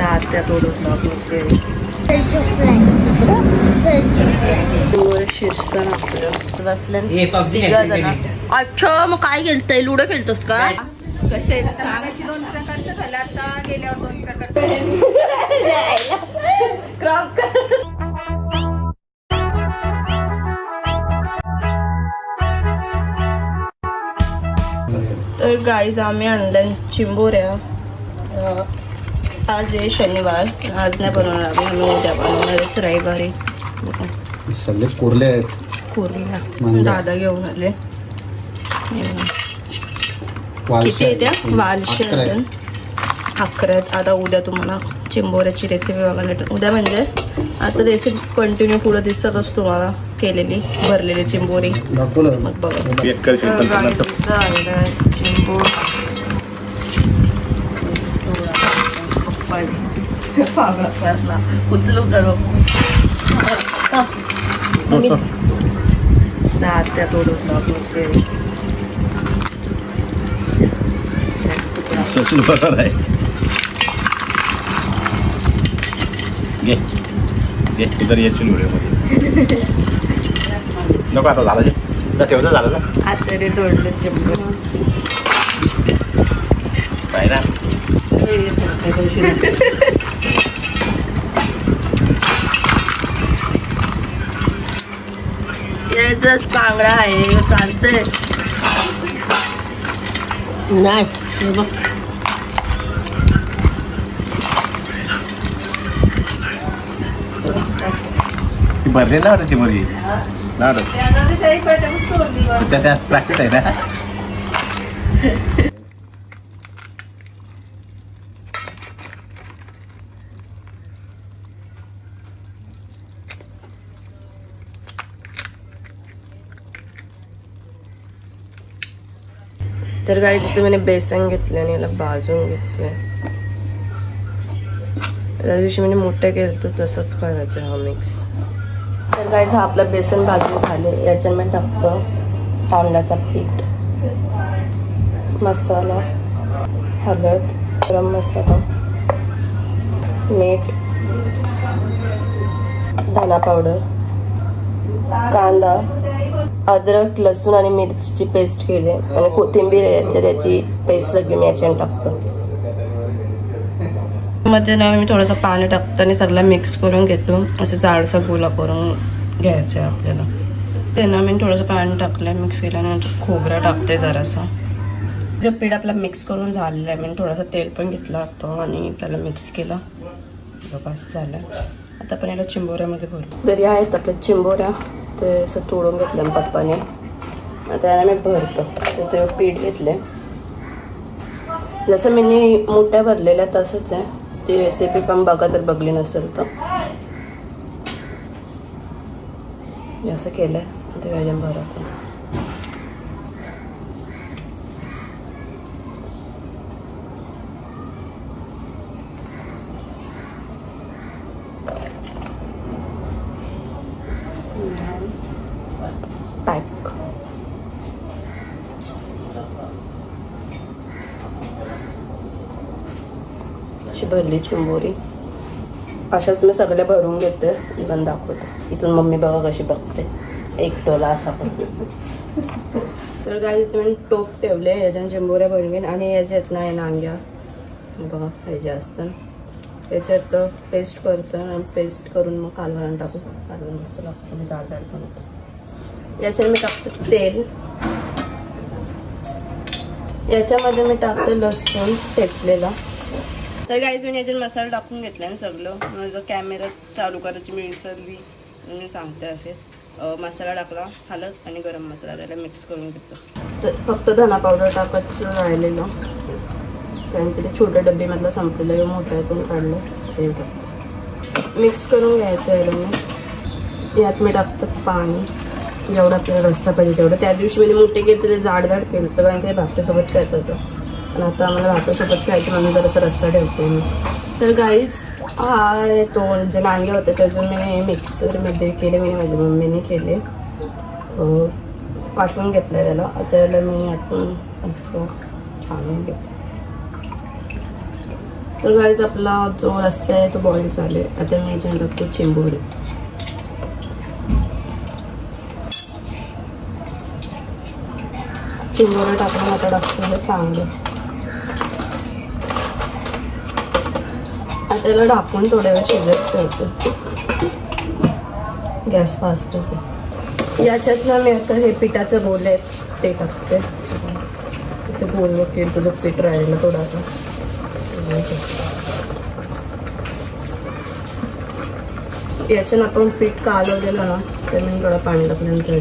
आत्या तोडून दाखवते शिस्त आपलं बसल्या. अच्छा मग काय खेळतय? लुडो खेळतोस का? कसे सांगायची 2 प्रकारचं झालं आता गेल्यावर 2 प्रकारचं. तर गाईज आम्ही आणल्या चिंबोऱ्या. आज आहे शनिवार, आज नाही बनवणार आम्ही उद्या बनवणार. रविवारी सगळे कोरले आहेत. कोरल्या दादा घेऊन आले. किती येत्या? 11. आता उद्या तुम्हाला चिंबोऱ्याची रेसिपी बघायला भेटेल. उद्या म्हणजे आता रेसिपी कंटिन्यू पुढे दिसतच तुम्हाला केलेली भरलेली चिंबोरी. मग बघा चिंबोर उचलू करो आत्या तोडून दाखवते. इधर ये चिंबोऱ्या मध्ये नको आता झालं ते ठेवलं झालं ना. आता रे तोडलं चिंबोर पाहिला. याच बांगडा आहे चालतंय नाही. भरलेला होता चिंबोरी त्या प्रॅक्टिस आहे ना. तर गाई तिथे मी बेसन घेतले आणि याला भाजून घेतले. त्या दिवशी मी मोठे केलं तर तसंच करायचं हा मिक्स. तर गाईज हा आपला बेसन भाजून झाले. याच्यात मी टाकतो तांदळाचा पीठ, मसाला, हळद, गरम मसाला, मीठ, धना पावडर, कांदा, अद्रक, लसूण आणि मिरचीची पेस्ट केली आणि कोथिंबीर त्याची पेस्ट सगळी मी याच्यात टाकतो. मध्ये ना मी थोडंसं पाणी टाकतो आणि सगळं मिक्स करून घेतो. असं जाडसा गोळा करून घ्यायचं आहे आपल्याला. ते ना मी थोडंसं पाणी टाकलं, मिक्स केल्यानंतर खोबरं टाकते जरासा. जे पीठ आपला मिक्स करून झालेलं आहे, मी थोडंसं तेल पण घेतलं होतं आणि त्याला मिक्स केलं. बस झालं. आता आपण याला चिंबोऱ्यामध्ये भरू. तरी आहेत आपल्या चिंबोऱ्या, ते असं तोडून घेतलं पप्पाने. आता याला मी भरतो. ते पीठ घेतले जसं मी मोठ्या भरलेल्या तसंच आहे. ती रेसिपी पण बघा जर बघली नसेल तर. असं केलंय ते व्याजन भरायचं. पॅक अशी भरली चिंबोरी. अशाच मी सगळे भरून घेते. पण दाखवते इथून मम्मी बघा कशी बघते. एक टोला असा पण. तर गाई तुम्ही टोप ठेवले याच्यानं चिंबोऱ्या भरून घेईन आणि याच्यात नाही नांग्या बघा ह्याच्या असतात. याच्यात पेस्ट करतो आणि पेस्ट करून मग कालवण टाकू. कालवण मस्त लागतं, जाड जाड पण होतं. याच्यात मी टाकतो तेल. याच्यामध्ये मी टाकतो लसूण ठेचलेला. तर गाईज मी याच्यात मसाला टाकून घेतला आणि सगळं. माझं कॅमेरा चालू करायची मी विसरली, मी सांगते असे. मसाला टाकला, हळद आणि गरम मसाला त्याला मिक्स करून घेतो. तर फक्त धना पावडर टाकायचं राहिलेलं, कारण की ते छोट्या डब्बीमधलं संपलेलं, मोठ्यातून काढलं ते टाकतो. मिक्स करून घ्यायचं आहे मी. यात मी टाकतो पाणी, जेवढं आपल्याला रस्सा पाहिजे तेवढं. त्या दिवशी मी मोठे केलं ते जाड जाड केलं होतं, कारण की भाकरीसोबत खायचं होतं. पण आता आम्हाला भाकरीसोबत खायचं म्हणून जरासा रस्सा ठेवते मी. तर गाईज हा तो जे नांगे होते त्यातून मी मिक्सरमध्ये केले. मी माझ्या मम्मीने केले, वाटून घेतलं त्याला. आता याला मी वाटून असं छान घेते. तर गाईज आपला जो रस्ता आहे तो बॉईल झाले. आता मी याच्यात टाकतो चिंबोरे. चिंबोरे टाकून आता टाकतो हे कांदे. आता त्याला ढाकून थोड्या वेळ शिजत ठेवतो. गॅस फास्टच आहे. याच्यात ना मी आता हे पिठाचे गोले आहेत ते टाकते. असे गोल वगैरे तुझं पीठ राहिलं थोडासा. याच्यानं आपण पीठ कालवलेलं ना ते मी थोडं पाणी टाकल्यानंतर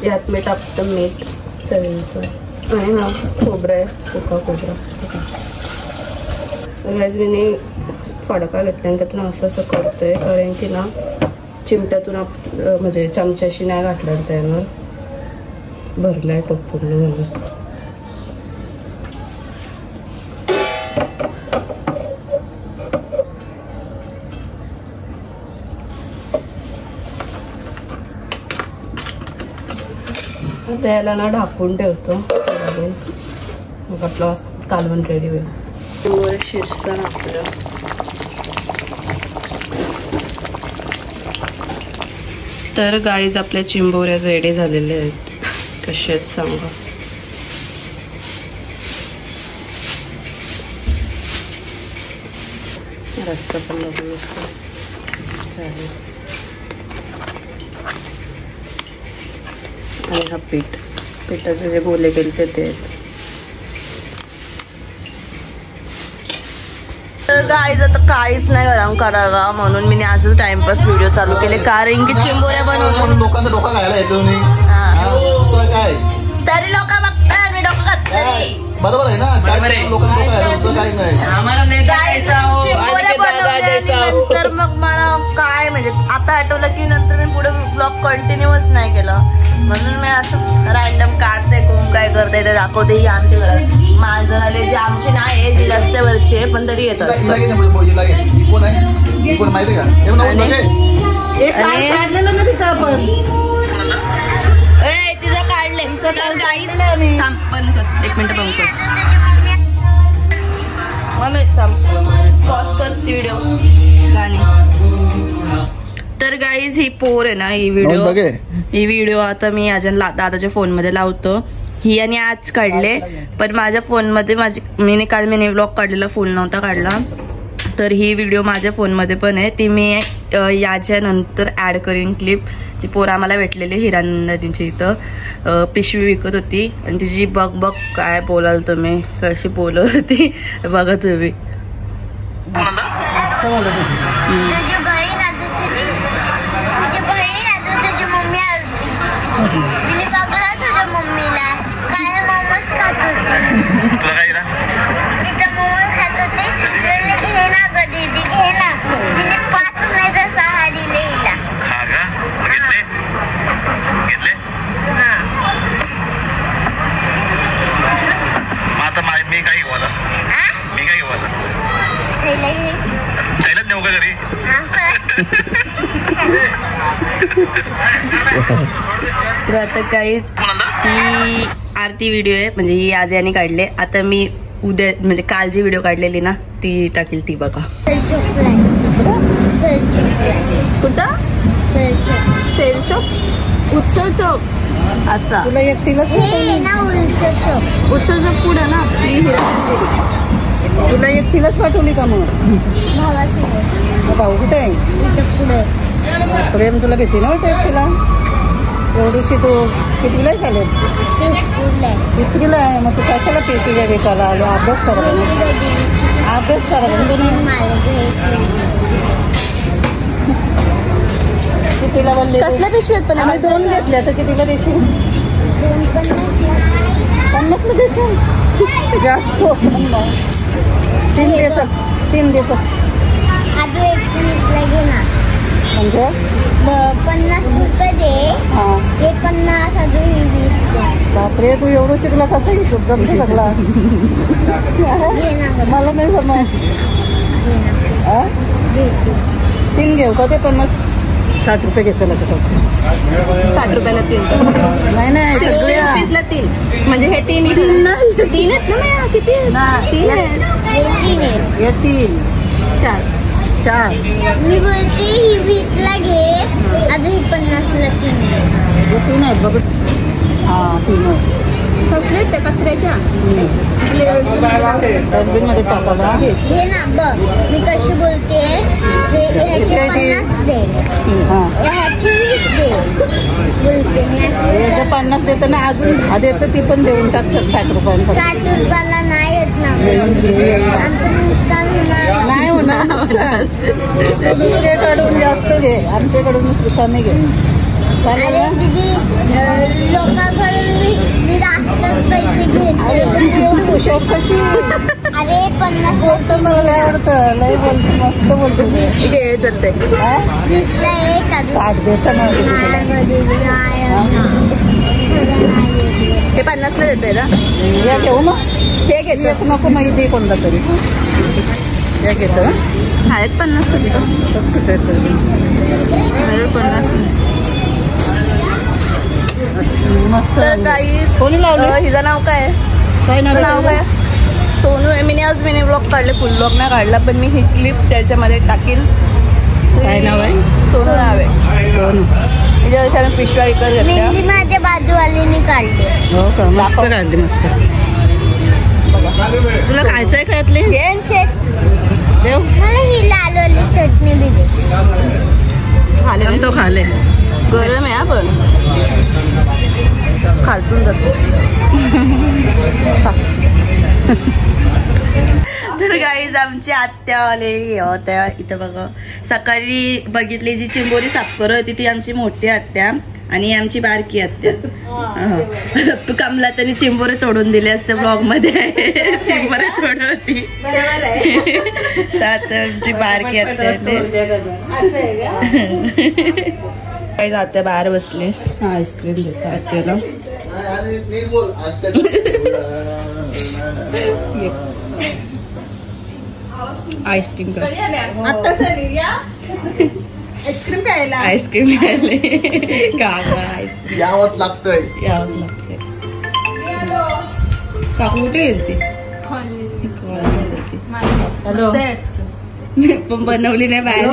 यात मी टाकतं मीठ चवीनुसार आणि हा खोबरं आहे सुका खोबरा. मी फडका घेतल्यानंतर त्यातून असं करतोय कारण की ना चिमट्यातून म्हणजे चमच्याशी नाही घातलं तर येणार. भरलाय तो पूर्ण म्हणून. आता याला ना ढाकून ठेवतो. मग आपलं कालवण रेडी होईल. शिजतं आपलं. तर गाईज आपल्या चिंबोऱ्या रेडी झालेल्या आहेत. कसे आहेत सांगा. रस्सा पण बघू चालेल. आणि हा पिठाचे जे गोले केले ते आहेत. तर गाईज आता काहीच नाही गरम करायला म्हणून मी असंच टाइमपास व्हिडिओ चालू केले कारण की चिंबोऱ्या बनवून लोकांचा डोका खायला येतो नाही. काय तरी लोक बघतात मी डोकं खात. बरोबर आहे ना. लोकांना डोका आहे दुसरं काही नाही. नंतर मग मला काय म्हणजे आता आठवलं की नंतर मी पुढे ब्लॉग कंटिन्यूच नाही केलं म्हणून मी असं रॅन्डम काढते कोण काय करते ते दाखवते. आमच्या घरात मांजर आले जे आमचे नाही जी रस्त्यावरचे पण तरी येतात. काढलेलं ना तिचं आपण तिचं काढले बंद कर. एक मिनिट बंद कर. मम्मी पॉज कर व्हिडिओ गाणी. तर गाईज ही पोर आहे ना ही व्हिडिओ आता मी दादाच्या फोन मध्ये लावतो. ही आणि आज काढले पण माझ्या फोन मध्ये काल मी व्लॉग काढलेला फुल नव्हता काढला. तर ही व्हिडिओ माझ्या फोन मध्ये पण आहे. ती मी याच्या नंतर ऍड करीन क्लिप. ती पोर आम्हाला भेटलेली हिरानंदीची इथं पिशवी विकत होती आणि तिची बघ काय बोलाल तुम्ही कशी बोलत होती बघा तुम्ही. तर आता काहीच ही आरती व्हिडिओ आहे म्हणजे ही आज याने काढले. आता मी उद्या म्हणजे काल जी व्हिडिओ काढलेली ना ती टाकेल ती बघा. कुठं सेल चौक उत्सव चौक असा तुला एकटीलाच उत्सव चौक पुढे ना तुला एकटीलाच पाठवली का मग भाऊ कुठे आहे. प्रेम तुला भीती ना वाटत एकटीला एवढीशी तू कितीला झाले तिसरीला आहे मग तू कशाला पिशवी विकायला आलो. अभ्यास करा कितीला बोलले कसल्या पिशवीत पण आम्ही 2 घेतल्या तर कितीला देशील. 50ला देशील जास्त 3 दे म्हणजे 50 रुपये दे. हे 50 अजून 20 दे. बापरे तू एवढं शिकला कसं हिशोब जमते सगळा. मला नाही समज. 3 घेऊ का ते 50 60 रुपये घेतलं लागतं. 60 रुपयाला 3. नाही 60 रुपीजला 3. म्हणजे हे 3 आहेत ना मया? किती आहेत? 3 आहेत. हे 3 4. मी बोलते ही 20ला घे, अजून ही 50ला 3 घे. हे 3 आहेत बघ. हां 3 आहेत. कसले त्या कचऱ्याच्या डस्टबिनमध्ये टाकायला आहे. घे ना बघ मी कशी बोलते. ह्याचे 50 दे, हां ह्याची 20 दे बोलते मी. हे 50 देतं ना, अजून देतं ती पण देऊन टाकतात 60 रुपयांचं. 60 रुपयाला नाही येत ना आमचं नुकसान होणार. नाही होणार दुसऱ्याकडून जास्त घे, आमच्याकडून कमी घे. अरे दीदी लोकांकडून मी जास्तच पैसे घेते. खुशाल कशी अरे 50 बोलतो, मला लय आवडतं, लय बोलतो, मस्त बोलतो. घे चलते. 20ला एक अजून 60 देतं ना. हे 50ला देते ना. या घेऊ ना, हे घेतो. एक नको नाही दे कोणता तरी. या घेतो आहेत 50 रुपये. 50 मस्त. तर काही कोणी लावलं? हिचं नाव काय आहे? काय नाव काय? सोनू आहे. आज मिनी ब्लॉग काढले, फुल ब्लॉग नाही काढला, पण मी ही क्लिप त्याच्यामध्ये टाकीन. काय नाव आहे? सोनू नाव आहे. सोनू. तिच्यापेक्षा आम्ही पिशव्या विकत घेतल्या. मेहंदी माझ्या बाजूवालीने काढली. हो का? मस्त काढली मस्त. तुला खायचंय का यातले? घेन शेक मला देव ही लालवाली चटणी बी दे. खाले तो खाले. गरम आहे आपण खालतून जातो. तर गाईज आमची आत्या आलेली होत्या इथं बघा. सकाळी बघितली जी चिंबोरी साफ करत होती ती आमची मोठी आत्या आणि आमची बारकी आत्या. कमला तरी चिंबोरे तोडून दिले असते ब्लॉग मध्ये. चिंबोरे तोडून होती तर आता आमची बारकी आत्या काही आत्या बाहेर बसले. आईस्क्रीम देतो आत्याला आईस्क्रीम आईस्क्रीम प्यायला आईस्क्रीम मिळाले. आईस्क्रीम यावंच लागतंय. यावंच लागते. काकू कुठे गेलती? हॅलो. पण बनवली नाही बाहेर.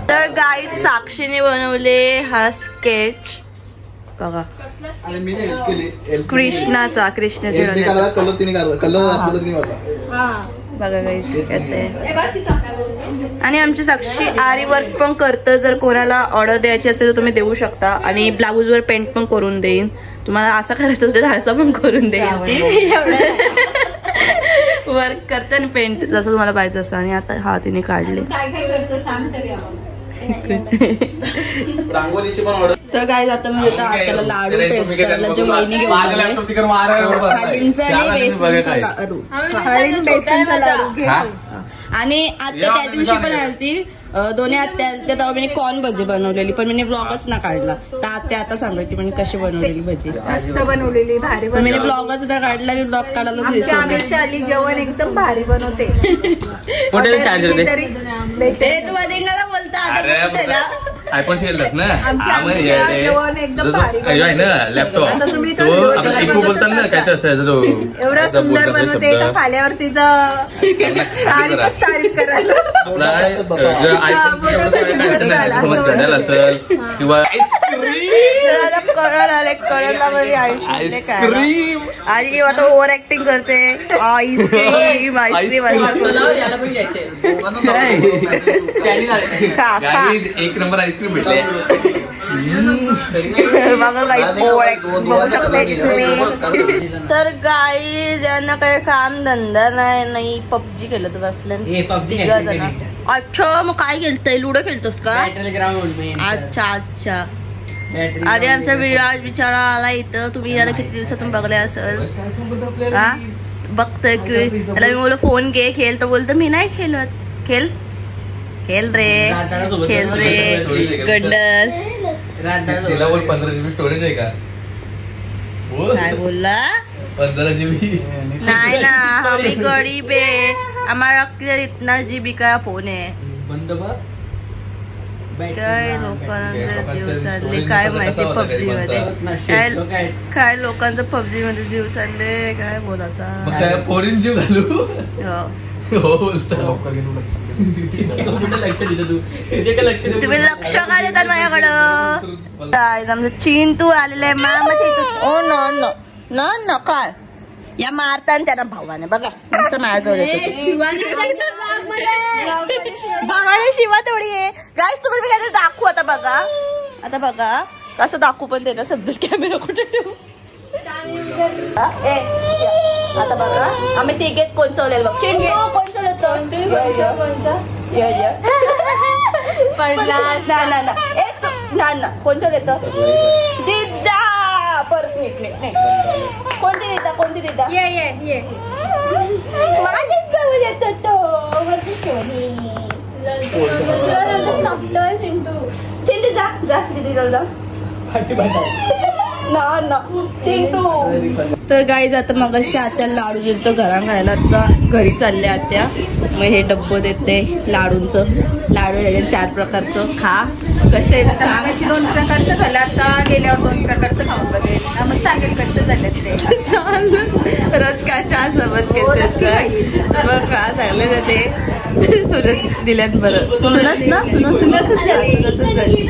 तर गाईड साक्षीने बनवले हा स्केच बघा. कृष्णाचा कलर तिने बघा गाईज कसे. आणि आमची साक्षी आरी वर्क पण करतं. जर कोणाला ऑर्डर द्यायची असेल तर तुम्ही देऊ शकता. आणि ब्लाऊज वर पेंट पण करून देईन. तुम्हाला असं करायचं असेल तर असं पण करून देईन. वर्क करते आणि पेंट जसं तुम्हाला पाहिजे असं. आणि आता हा तिने काढले. रांगोळीची पण ऑर्डर. तर काय आता मी त्याला लाडू टेस्ट करायला जे वहिनी घेऊन आले. हळींचा आणि बेसनचा लाडू. हळीण बेसनचा लाडू घे. आणि आत्या त्या दिवशी पण आलती. दोन्ही आत्या तेव्हा मी कॉर्न भजी बनवलेली पण मी ब्लॉगच ना काढला. तर आत्या आता सांगायची म्हणजे कशी बनवलेली भजी. मस्त बनवलेली भारी. पण मी ब्लॉगच ना काढला. मी ब्लॉग काढायलाच विसरले. शाली जेवण एकदम भारी बनवते. ते तू मधिंगाला बोलता आयफोन शेअरलाच ना जेवण एकदम भारी लॅपटॉप आता तुम्ही तो बोलतात ना काय तसं एवढं सुंदर बनवते का फाल्यावर तिचं तारीफ करायला घड्याल असेल किंवा आईस्क्रीम आणि आता ओव्हर ऍक्टिंग करते. आईस्क्रीम आईस्क्रीम एक नंबर आईस्क्रीम भेटले. तर गाईज यांना काही काम धंदा नाही. पबजी खेळत बसल्या. अच्छा मग काय खेळतय? लुडो खेळतोस का? अच्छा अच्छा. अरे आमचा विराज बिचारा आला इथं. तुम्ही याला किती दिवसातून बघले असेल. हा बघतोय की त्याला मी बोललो फोन घे खेळ. तर बोलतो मी नाही खेळत. खेळ खेळ रे खेळ रे गड्डस. 15 GB स्टोरेज आहे का? काय बोलला? 15 GB नाही ना. आम्ही गरीब आहे. हमारा किधर इतना जीबी का फोन आहे. बंद बा काय लोकांचा जीव चालले काय माहिती पबजी मध्ये. काय लोकांचं पबजी मध्ये जीव चालले काय बोलायचा. मग काय पोरीन जीव घालू. हो बोलतो. तुम्ही लक्ष का देतात माझ्याकडं. आमचं चिंटू आलेलं आहे मामाच्या इथं. ओ न न न काय या मारता त्यांना भावाने बघा मस्त माझ्याजवळ येतो. भावाने शिवा थोडी आहे गाईस. तुम्हाला मी काहीतरी दाखवू आता बघा. आता बघा कसं दाखवू पण त्याला समजेल. कॅमेरा कुठे ठेवू. आता बघा आम्ही तिघेत कोण चवलेल बघ. चिंटू कोण चवलतो ना कोण चवलेत दिदा. परत नीट कोणती देता कोणती देता. माझी चवल येतो तो चिंटू जा जा दिदी जा ना चिंटू. तर गाईज आता मग आत्या लाडू दिलं घरा खायला. आता घरी चालले आत्या. मग हे डब्बो देते लाडूंचं. लाडू झाले 4 प्रकारचं. खा कसे 2 प्रकारचं खाल्लं. आता गेल्यावर 2 प्रकारचं खाऊन बघेल मग सांगेल कसं झालं ते. रोज काय चहा सोबत घेते मग का चांगले जाते. सुनस दिल्यात बरं. सुनस ना सुनसच झाली.